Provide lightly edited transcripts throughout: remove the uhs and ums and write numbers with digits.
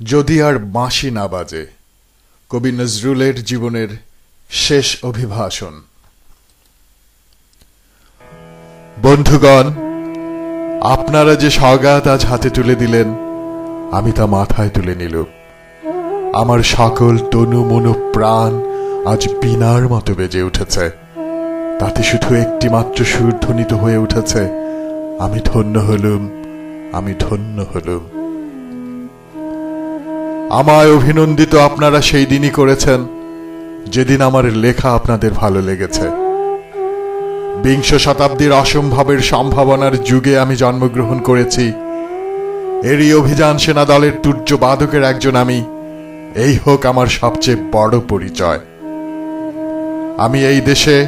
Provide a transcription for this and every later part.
যদি আর বাঁশি না বাজে, কবি নজরুলের জীবনের শেষ অভিভাষণ। বন্ধুগণ, আপনারা যে সওগাত আজ হাতে তুলে দিলেন, আমি তা মাথায় তুলে নিলুম। আমার সকল তনু মন প্রাণ আজ বীণার মতো বেজে উঠেছে। তাতে শুধু একটি মাত্র সুর ধ্বনিত হয়ে উঠেছে, আমি ধন্য হলুম, আমি ধন্য হলুম। আমায় অভিনন্দিত আপনারা সেই দিনই করেছেন যেদিন আমার লেখা আপনাদের ভালো লেগেছে। বিংশ শতাব্দীর অসম্ভবের সম্ভাবনার যুগে আমি জন্মগ্রহণ করেছি। এরই অভিযান সেনা দলের তুর্য বাদকের একজন আমি। এই হোক আমার সবচেয়ে বড় পরিচয়। আমি এই দেশে,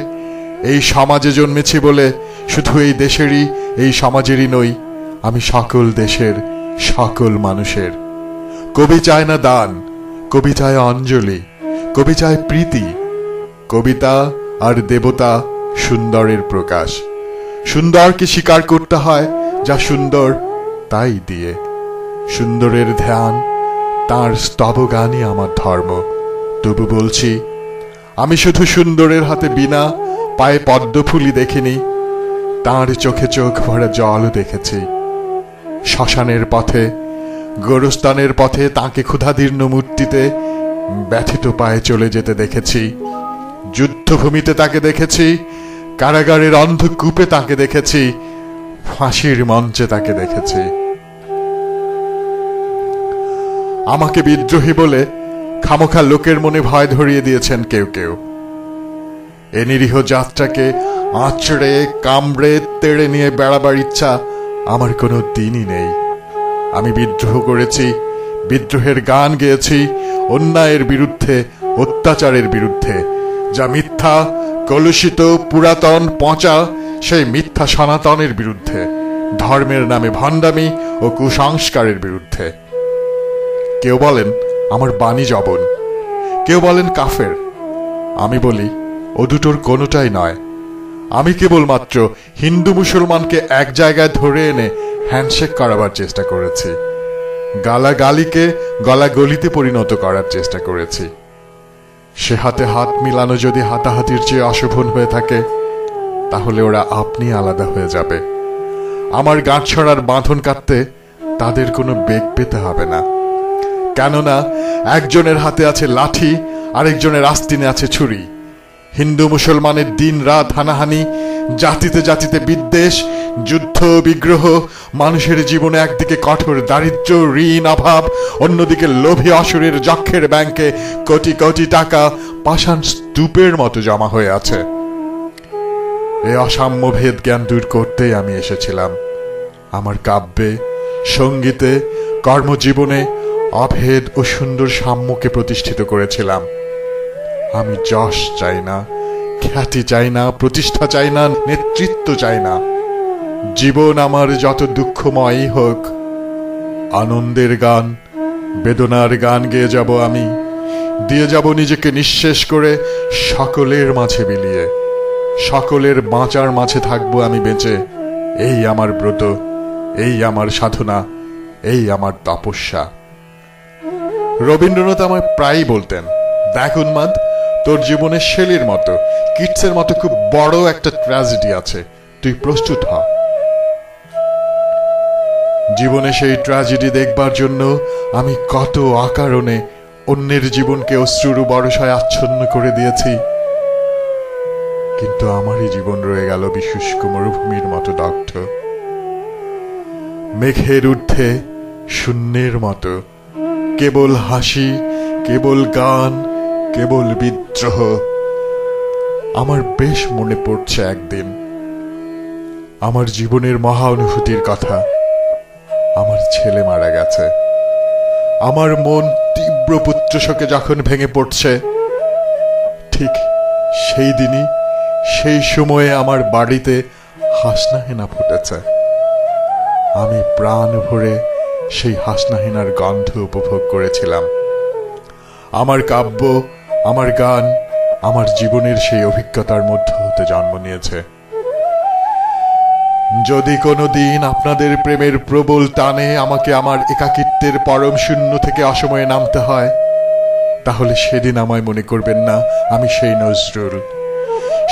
এই সমাজে জন্মেছি বলে শুধু এই দেশেরই, এই সমাজেরই নই, আমি সকল দেশের, সকল মানুষের। কবি চায় না দান, কবি চায় অঞ্জলি, কবি চায় প্রীতি। কবিতা আর দেবতা সুন্দরের প্রকাশ। সুন্দরকে স্বীকার করতে হয় যা সুন্দর তাই দিয়ে। সুন্দরের ধ্যান, তাঁর স্তবগানই আমার ধর্ম। তবু বলছি, আমি শুধু সুন্দরের হাতে বীণা, পায়ে পদ্মফুলি দেখিনি, তাঁর চোখে চোখ ভরা জলও দেখেছি। শ্মশানের পথে, গোরস্থানের পথে তাঁকে ক্ষুধাদীর্ণ মূর্তিতে ব্যথিত পায়ে চলে যেতে দেখেছি। যুদ্ধভূমিতে তাকে দেখেছি, কারাগারের অন্ধকূপে তাকে দেখেছি, ফাঁসির মঞ্চে তাকে দেখেছি। আমাকে বিদ্রোহী বলে খামোখা লোকের মনে ভয় ধরিয়ে দিয়েছেন কেউ কেউ। এ নিরীহ যাত্রাকে আঁচড়ে কামড়ে তেড়ে নিয়ে বেড়াবার ইচ্ছা আমার কোনো দিনই নেই। আমি বিদ্রোহ করেছি, বিদ্রোহের গান গেয়েছি, অন্যায়ের বিরুদ্ধে, অত্যাচারের বিরুদ্ধে। যা মিথ্যা, কলুষিত, পুরাতন, পচা, সেই মিথ্যা সনাতনের বিরুদ্ধে, ধর্মের নামে ভণ্ডামি ও কুসংস্কারের বিরুদ্ধে। কেউ বলেন আমার বাণী জবন, কেউ বলেন কাফের। আমি বলি ও দুটোর কোনোটাই নয়। আমি কেবলমাত্র হিন্দু মুসলমানকে এক জায়গায় ধরে এনে হ্যান্ডশেক করাবার চেষ্টা করেছি। গালাগালিকে গলাগলিতে পরিণত করার চেষ্টা করেছি। সে হাতে হাত মিলানো যদি হাতাহাতির চেয়ে অশোভন হয়ে থাকে, তাহলে ওরা আপনি আলাদা হয়ে যাবে। আমার গাঁটছড়ার বাঁধন কাটতে তাদের কোনো বেগ পেতে হবে না। কেননা একজনের হাতে আছে লাঠি, আরেকজনের আস্তিনে আছে ছুরি। হিন্দু মুসলমানের দিন রাত হানাহানি, জাতিতে জাতিতে বিদ্বেষ, যুদ্ধ বিগ্রহ, মানুষের জীবনে একদিকে কঠোর দারিদ্র্য, ঋণ, অভাব, অন্যদিকে লোভী অসুরের যক্ষের ব্যাংকে কোটি কোটি টাকা পাষাণ স্তূপের মতো জমা হয়ে আছে। এই অসাম্য ভেদ জ্ঞান দূর করতেই আমি এসেছিলাম। আমার কাব্যে, সঙ্গীতে, কর্মজীবনে অভেদ ও সুন্দর সাম্যকে প্রতিষ্ঠিত করেছিলাম। আমি যশ চাই না, খ্যাতি চাই না, প্রতিষ্ঠা চাই না, নেতৃত্ব চাই না। জীবন আমার যত দুঃখময়ই হোক, আনন্দের গান, বেদনার গান গেয়ে যাব আমি। দিয়ে যাব নিজেকে নিঃশেষ করে সকলের মাঝে বিলিয়ে। সকলের বাঁচার মাঝে থাকবো আমি বেঁচে। এই আমার ব্রত, এই আমার সাধনা, এই আমার তপস্যা। রবীন্দ্রনাথ আমায় প্রায়ই বলতেন, দেখ উন্মাদ, তোর জীবনে শেলির মতো, কিটসের মতো খুব বড় একটা ট্র্যাজেডি আছে, তুই প্রস্তুত হ। জীবনে সেই ট্র্যাজেডি দেখবার জন্য আমি কত অকারণে অন্যের জীবনকে অশ্রুর বরসায় আচ্ছন্ন করে দিয়েছি। কিন্তু আমারই জীবন রয়ে গেল বিশুষ্ক মরুভূমির মতো দগ্ধ। মেঘের ঊর্ধ্বে শূন্যের মতো, কেবল হাসি, কেবল গান, কেবল বিদ্রোহ। আমার বেশ মনে পড়ছে একদিন আমার জীবনের মহা অনুভূতির কথা। আমার ছেলে মারা গেছে। আমার মন তীব্র পুত্রশোকে যখন ভেঙে পড়ছে, ঠিক সেই দিনই, সেই সময়ে আমার বাড়িতে হাসনাহেনা ফুটেছে। আমি প্রাণ ভরে সেই হাসনাহেনার গন্ধ উপভোগ করেছিলাম। আমার কাব্য, আমার গান, আমার জীবনের সেই অভিজ্ঞতার মধ্য হতে জন্ম নিয়েছে। যদি কোনোদিন আপনাদের প্রেমের প্রবল টানে আমাকে আমার একাকিত্বের পরম শূন্য থেকে অসময়ে নামতে হয়, তাহলে সেদিন আমায় মনে করবেন না আমি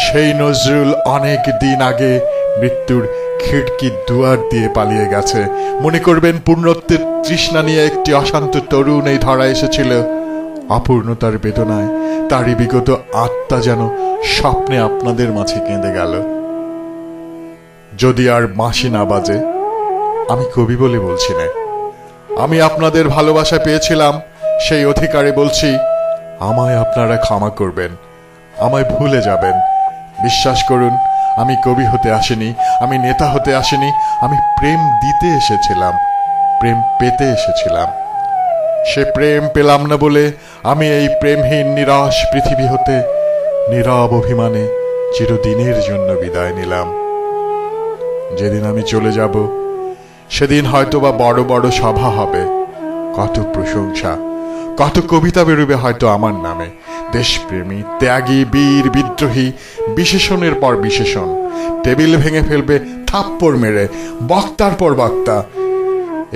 সেই নজরুল অনেক দিন আগে মৃত্যুর খিড়কির দুয়ার দিয়ে পালিয়ে গেছে। মনে করবেন পূর্ণত্বের তৃষ্ণা নিয়ে একটি অশান্ত তরুণ এই ধরা এসেছিল। অপূর্ণতার বেদনায় তারই বিগত আত্মা যেন স্বপ্নে আপনাদের মাঝে কেঁদে গেল। যদি আর বাঁশি না বাজে, আমি কবি বলে বলছি না, আমি আপনাদের ভালোবাসা পেয়েছিলাম, সেই অধিকারে বলছি, আমায় আপনারা ক্ষমা করবেন, আমায় ভুলে যাবেন। বিশ্বাস করুন, আমি কবি হতে আসিনি, আমি নেতা হতে আসিনি, আমি প্রেম দিতে এসেছিলাম, প্রেম পেতে এসেছিলাম। সে প্রেম পেলাম না বলে আমি এই প্রেমহীন নিরাশ পৃথিবী হতে নীরব অভিমানে চিরদিনের জন্য বিদায় নিলাম। যেদিন আমি চলে যাব, সেদিন হয়তোবা বড় বড় সভা হবে, কত প্রশংসা, কত কবিতা বেরোবে হয়তো আমার নামে। দেশপ্রেমী, ত্যাগী, বীর, বিদ্রোহী, বিশেষণের পর বিশেষণ। টেবিল ভেঙে ফেলবে থাপ্পড় মেরে, বক্তার পর বক্তা।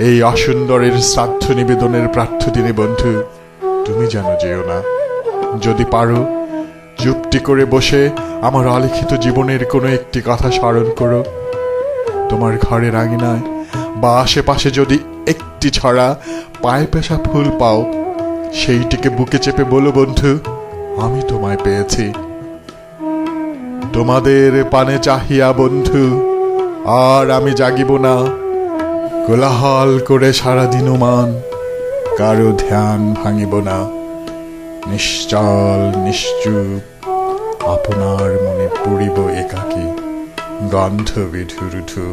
এই অসুন্দরের শ্রাদ্ধ নিবেদনের প্রার্থ দিনে বন্ধু, তুমি যেন যেও না। যদি পারো, চুপটি করে বসে আমার অলিখিত জীবনের কোনো একটি কথা স্মরণ করো। তোমার ঘরের আঙিনায় বা আশেপাশে যদি একটি ছড়া পায়ে পেশা ফুল পাও, সেইটিকে বুকে চেপে বলো, বন্ধু, আমি তোমায় পেয়েছি। তোমাদের পানে চাহিয়া বন্ধু আর আমি জাগিব না, কোলাহল করে সারাদিন মান কারো ধ্যান ভাঙিব না। নিশ্চল নিশ্চুপ আপনার মনে পড়িব একাকী, গন্ধ বিধুরুধু।